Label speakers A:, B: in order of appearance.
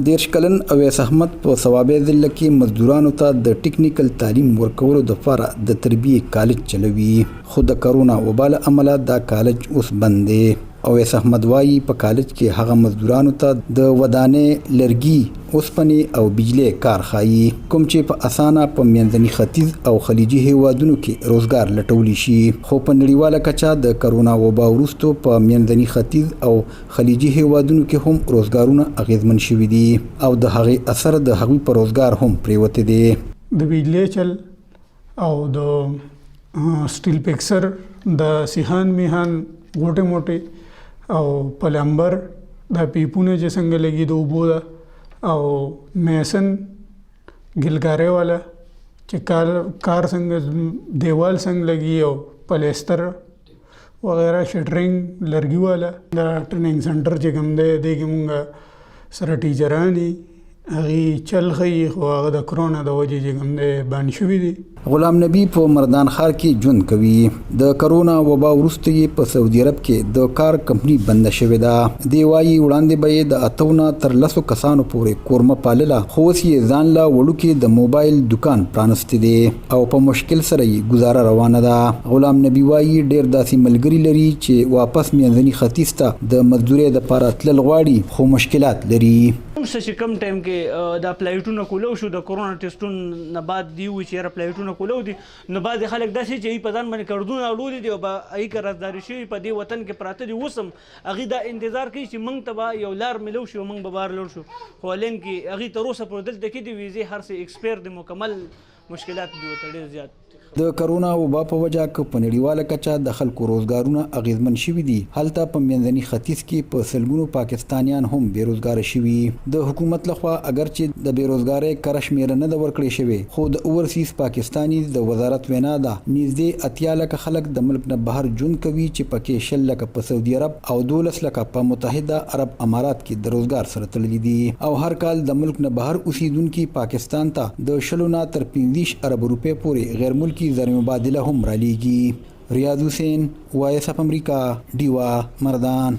A: دیرش کلن اویس احمد په ثوابه ضلع کې مزدورانو ته د ټیکنیکل تعلیم ورکولو دپاره د تربیې کالج چلوي، خو د کرونا وبا له امله دا کالج اوس بند دی. اویس احمد وايي په کالج کې هغه مزدورانو ته د ودانې، لرګي، اوسپنې او بجلی کار ښایي، کوم چې په اسانه په منځني ختیځ او خلیجي هیوادونو کې روزګار لټولی شي. خو په نړیواله کچه د کرونا وبا وروسته په منځني ختیځ او خلیجي هیوادونو کې هم روزګارونه اغیزمن شوي دي او د هغې اثر د هغوی په روزګار هم پریوتی دی.
B: د بجلی چل او د سټیل پکسر، د سیحان میهان ګوټه موټه او پلمبر، د پیپونه چې څنګه لګي د اوبو ده، او میسن ګلګارې والا چې کار څنګه دیوال څنګه لګي، او پلیستر وغیرہ، شټرینګ لرګي والا. د ټریننګ سنټر چې کوم دی دی کې مونږ سره ټیچران دي، هغې چل ښیي، خو هغه د کرونا د وجې چې کوم دی بند شوي دي.
A: غلام نبی په مردان ښار کې ژوند کوي. د کرونا وبا وروسته یې په سعودي عرب کې د کار کمپنی بنده شوې ده. دی وایي وړاندې به یې د 8 نه تر 10 کسانو پورې کورمه پالله، خو اوس یې ځان له وړوکې د موبایل دکان پرانستی دی او په مشکل سره یې گزاره روانه ده. غلام نبی وایي ډېر داسې ملګري لري چې واپس منځني ختیځ ته د مزدورۍ دپاره تلل غواړي، خو مشکلات لري.
C: چې کم ټایم کې دا فلایټونه کولو شو، د کرونا ټیسټونو نه بعد دی وي چې یاره فلایټونه کولو دي، نو بعضې خلک داسې چې په ځان باندې کردونه اړولي دي او به ای که رازداري شوي په دې وطن کې پراته دي، اوس هم هغوی دا انتظار کوي چې موږ ته به یو لار میلو شي او موږ به بهر لاړ شو، خو هلند کې هغوی تر اوسه پورې دلته کې دي ویزې هر څه ایکسپایر دي، مکمل مشکلات دي ورته ډېر زیات.
A: د کرونا وبا په وجه که په نړیواله کچه د خلکو روزګارونه اغیزمن شوي دي، هلته په منځني ختیځ کې په سلګونو پاکستانیان هم بېروزګاره شوي. د حکومت لخوا اگر چې د بېروزګارۍ کره شمېره نه ده ورکړې شوې، خو د اوورسیز پاکستاني د وزارت وینا ده نږدې 80 لکه خلک د ملک نه بهر ژوند کوي، چې پکې 10 لکه په سعودي عرب او 12 لکه په متحده عرب امارات کې د روزګار سره تړلي دي. او هر کال د ملک نه بهر اوسیدونکي پاکستان ته د 10 نه تر 15 ارب روپۍ پورې غیر ملکی زر مبادله هم رالیږي. ریاض حسین، وایس اف امریکا، ډیوا، مردان.